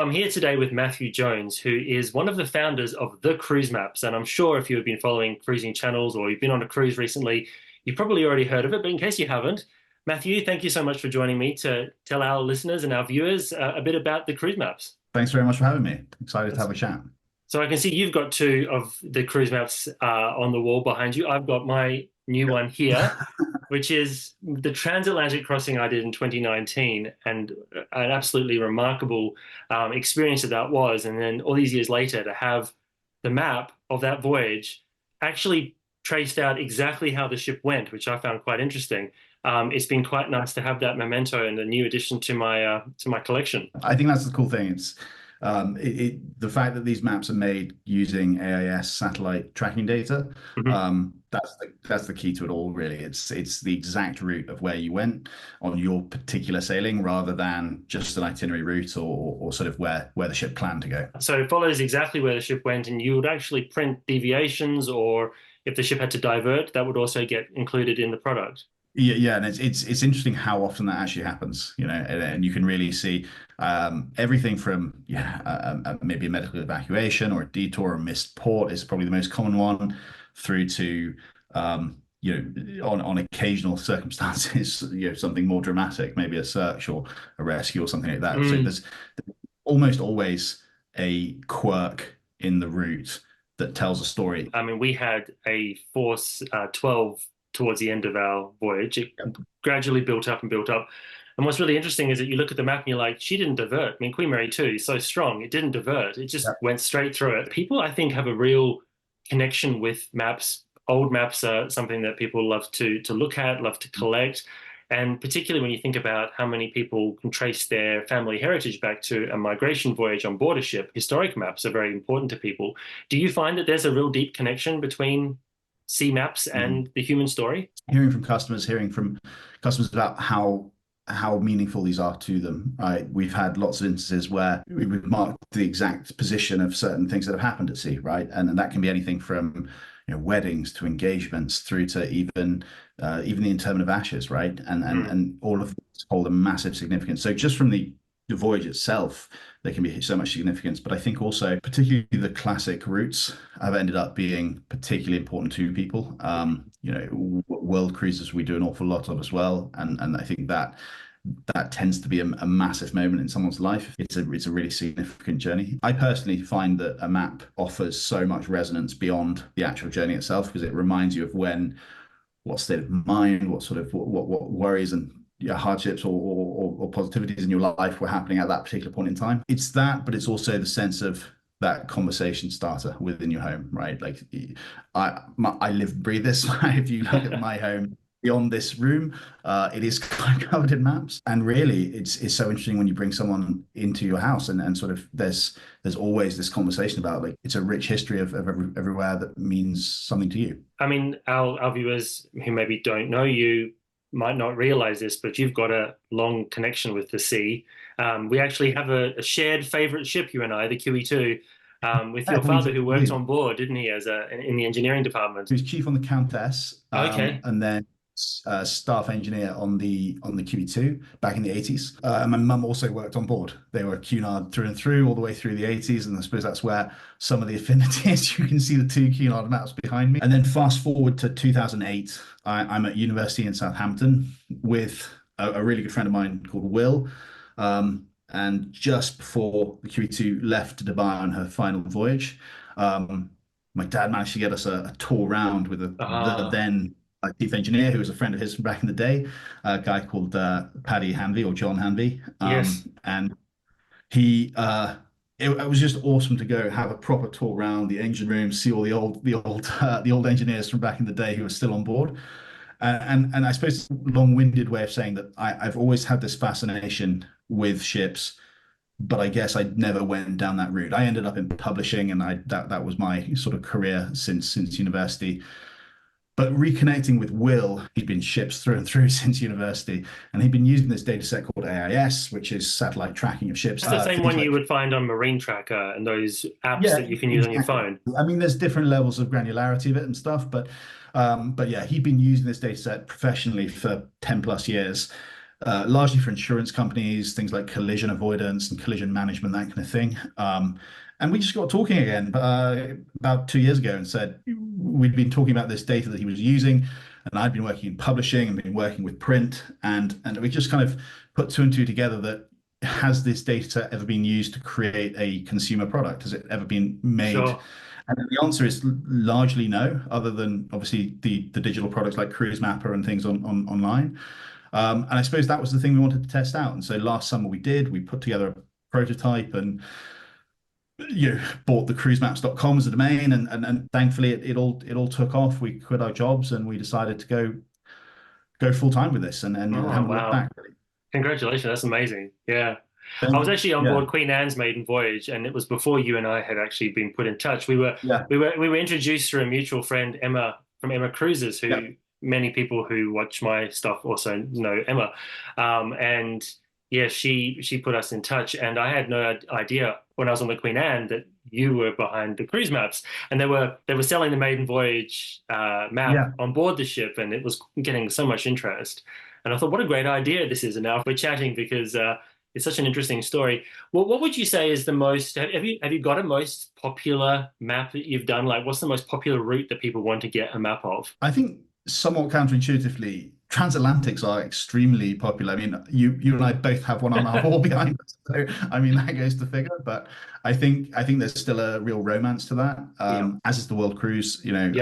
I'm here today with Matthew Jones, who is one of the founders of the Cruise Maps. And I'm sure if you've been following cruising channels or you've been on a cruise recently, you've probably already heard of it. But in case you haven't, Matthew, thank you so much for joining me to tell our listeners and our viewers a bit about the Cruise Maps. Thanks very much for having me. Excited to have a chat. So I can see you've got two of the Cruise Maps on the wall behind you. I've got my new one here, which is the transatlantic crossing I did in 2019, and an absolutely remarkable experience that was. And then all these years later, to have the map of that voyage actually traced out exactly how the ship went, which I found quite interesting. It's been quite nice to have that memento and a new addition to my collection. I think that's the cool thing. It's the fact that these maps are made using AIS satellite tracking data. Mhm. That's the key to it all, really. It's the exact route of where you went on your particular sailing, rather than just an itinerary route or sort of where the ship planned to go. So it follows exactly where the ship went, and you would actually print deviations, or if the ship had to divert, that would also get included in the product. Yeah, and it's interesting how often that actually happens, and you can really see everything from maybe a medical evacuation or a detour or a missed port is probably the most common one, through to on occasional circumstances, something more dramatic, maybe a search or a rescue or something like that. So Mm. there's almost always a quirk in the route that tells a story. I mean, we had a force 12 towards the end of our voyage. It gradually built up and built up. And what's really interesting is that you look at the map and you're like, she didn't divert. I mean, Queen Mary 2 is so strong. It didn't divert. It just went straight through it. People, I think, have a real connection with maps. Old maps are something that people love to look at, love to collect. And particularly when you think about how many people can trace their family heritage back to a migration voyage on board a ship, historic maps are very important to people. Do you find that there's a real deep connection between sea maps Mhm. and the human story? Hearing from customers about how meaningful these are to them. Right, we've had lots of instances where we've marked the exact position of certain things that have happened at sea, right, and that can be anything from weddings to engagements through to even the interment of ashes, right, and all of these hold a massive significance. So just from the voyage itself, there can be so much significance. But I think also, particularly the classic routes, have ended up being particularly important to people. World cruises we do an awful lot of as well, and I think that tends to be a massive moment in someone's life. It's a really significant journey. I personally find that a map offers so much resonance beyond the actual journey itself, because it reminds you of what state of mind, what sort of what worries and hardships or positivities in your life were happening at that particular point in time. It's that, but it's also the sense of that conversation starter within your home, right? Like I live and breathe this. If you look at my home beyond this room, it is covered in maps. And really, it's so interesting when you bring someone into your house and sort of there's always this conversation about, like, it's a rich history of everywhere that means something to you. I mean, our viewers who maybe don't know you might not realize this, but you've got a long connection with the sea. We actually have a shared favorite ship, you and I, the QE2, with Yeah, your father who we worked do. on board, didn't he, as in the engineering department? He was chief on the Countess, Okay. and then staff engineer on the QE2 back in the 80s. And my mum also worked on board. They were cunard through and through, all the way through the 80s, and I suppose that's where some of the affinity is. You can see the two cunard maps behind me. And then fast forward to 2008, I'm at university in Southampton with a really good friend of mine called Will. And just before the QE2 left to Dubai on her final voyage, my dad managed to get us a tour around with the Ah, then chief engineer, who was a friend of his from back in the day, a guy called Paddy Hanvey, or John Hanvey. yes. And he it was just awesome to go have a proper tour around the engine room, see all the old engineers from back in the day who were still on board. And I suppose it's a long-winded way of saying that I've always had this fascination with ships, but I guess I never went down that route. I ended up in publishing, and that was my sort of career since university. But reconnecting with Will, he'd been ships through and through since university, and he'd been using this data set called AIS, which is satellite tracking of ships. It's the same Things one you like, would find on Marine Tracker and those apps yeah, that you can use on your exactly. phone. I mean, there's different levels of granularity of it and stuff, but yeah, he'd been using this data set professionally for 10 plus years. largely for insurance companies, things like collision avoidance and collision management, that kind of thing. And we just got talking again about 2 years ago and said we'd been talking about this data that he was using, and I'd been working in publishing and been working with print, and we just kind of put two and two together that has this data ever been used to create a consumer product? Has it ever been made? Sure. And the answer is largely no, other than obviously the digital products like Cruise Mapper and things on online. And I suppose that was the thing we wanted to test out. And so last summer we did. We put together a prototype and bought the cruisemaps.com as a domain, and thankfully it all took off. We quit our jobs and we decided to go full time with this and Oh, haven't looked wow. back really. Congratulations. That's amazing. Yeah. I was Thank you. actually on Yeah, board Queen Anne's maiden voyage, and it was before you and I had actually been put in touch. We were yeah, we were we were introduced through a mutual friend, Emma from Emma Cruises, yeah, who many people who watch my stuff also know Emma. And yeah, she put us in touch, and I had no idea when I was on the Queen Anne that you were behind the cruise maps, and they were selling the maiden voyage map yeah. on board the ship, and it was getting so much interest. And I thought, what a great idea this is. And now we're chatting because it's such an interesting story. Well, what would you say is the most, have you got a most popular map that you've done? Like, what's the most popular route that people want to get a map of? I think somewhat counterintuitively, transatlantics are extremely popular. I mean, you and I both have one on our wall behind us, so I mean that goes to figure. But I think there's still a real romance to that. Yeah. As is the World Cruise. Yep.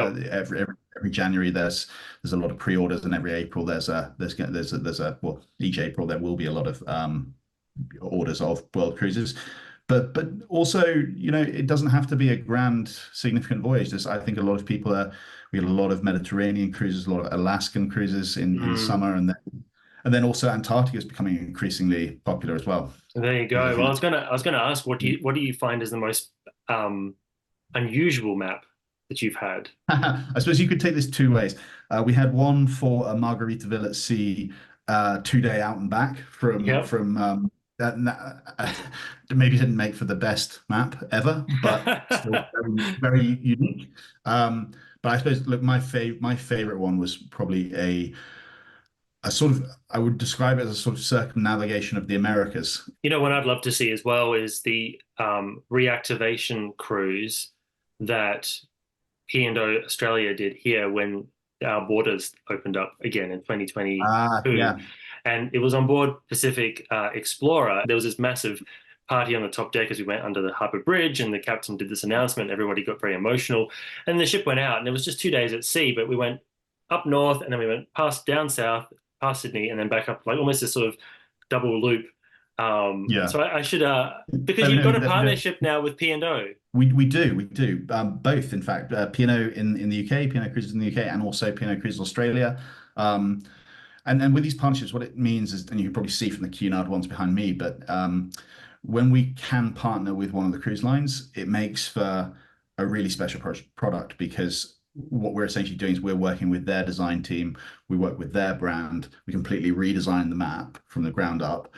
Every January there's a lot of pre-orders, and every April well, each April there will be a lot of orders of World Cruises. But also, it doesn't have to be a grand, significant voyage. I think a lot of people are. We had a lot of Mediterranean cruises, a lot of Alaskan cruises in Mm. summer, and then also Antarctica is becoming increasingly popular as well. There you Because I go. Well, think I was gonna ask, what do you find is the most um, unusual map that you've had? I suppose you could take this two ways. We had one for a Margaritaville at sea, 2 day out and back Yep. from maybe didn't make for the best map ever, but still very, very unique. But I suppose, look, my favorite one was probably a sort of, I would describe it as a sort of circumnavigation of the Americas. What I'd love to see as well is the reactivation cruise that P&O Australia did here when our borders opened up again in Ah, 2022. yeah, And it was on board Pacific Explorer. There was this massive party on the top deck as we went under the harbour bridge, and the captain did this announcement. Everybody got very emotional. And the ship went out, and it was just 2 days at sea, but we went up north, and then we went past down south, past Sydney, and then back up, like almost this sort of double loop. yeah. So I should, because Oh you've no, got a partnership now with P&O. we do both, in fact. P&O in the UK, P&O Cruises in the UK, and also P&O Cruises Australia. Um, and with these partnerships, what it means is, and you can probably see from the cunard ones behind me, but when we can partner with one of the cruise lines, it makes for a really special product, because what we're essentially doing is we're working with their design team, we work with their brand, we completely redesign the map from the ground up,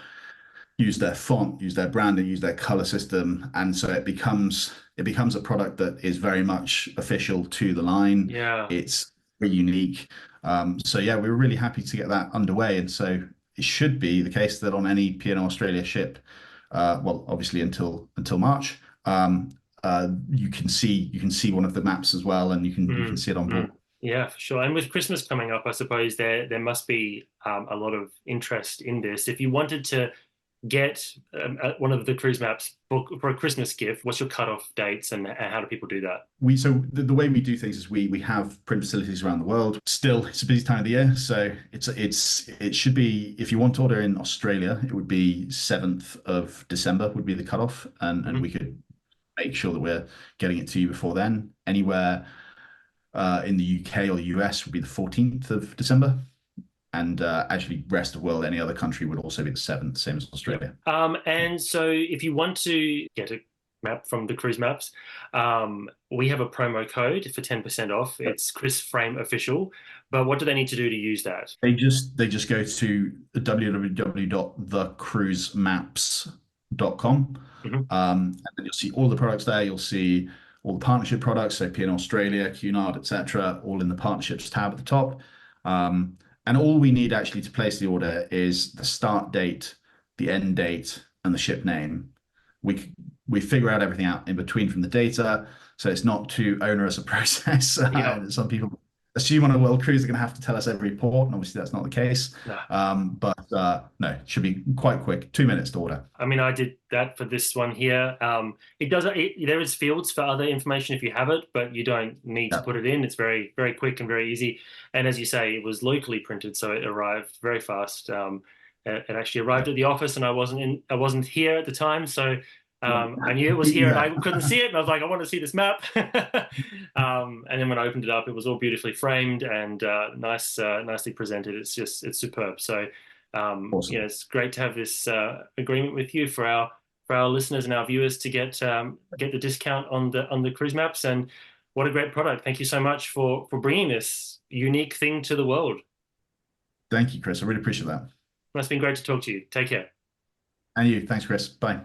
use their font, use their branding, use their color system, and so it becomes a product that is very much official to the line. Yeah. It's very unique. So yeah, we were really happy to get that underway, and so it should be the case that on any P&O Australia ship, well, obviously until March, you can see one of the maps as well, and you can Mm, see it on board. mm. Yeah, for sure. And with Christmas coming up, I suppose there must be a lot of interest in this. If you wanted to get one of the cruise maps for a Christmas gift, what's your cutoff dates, and how do people do that? The way we do things is we have print facilities around the world. Still, it's a busy time of the year, so it should be, if you want to order in Australia, it would be 7th of December would be the cutoff, and we Hmm. could make sure that we're getting it to you before then. Anywhere in the UK or US would be the 14th of December, and actually rest of the world, any other country would also be the 7th, same as Yep. Australia. And so if you want to get a map from the cruise maps, we have a promo code for 10% off. It's Chris Frame Official. But what do they need to do to use that? They just go to www.thecruisemaps.com. Hmm. And then you'll see all the products there. You'll see all the partnership products, so P in Australia, Cunard, etc., all in the partnerships tab at the top. And all we need actually to place the order is the start date, the end date, and the ship name. We we figure out everything out in between from the data, so it's not too onerous a process. Yeah. Some people assume on a world cruise they're going to have to tell us every port, and obviously that's not the case. No. But no, it should be quite quick. 2 minutes to order. I mean, I did that for this one here. It doesn't. There is fields for other information if you have it, but you don't need to Yeah, put it in. It's very, very quick and very easy. And as you say, it was locally printed, so it arrived very fast. It actually arrived yeah. at the office, and I wasn't here at the time, so Right. I knew it was here, and Yeah. I couldn't see it. And I was like, I want to see this map. And then when I opened it up, it was all beautifully framed and nicely presented. It's superb. So. Awesome. It's great to have this agreement with you for our listeners and our viewers to get the discount on the cruise maps. And what a great product! Thank you so much for bringing this unique thing to the world. Thank you, Chris. I really appreciate that. It's been great to talk to you. Take care. And you. Thanks, Chris. Bye.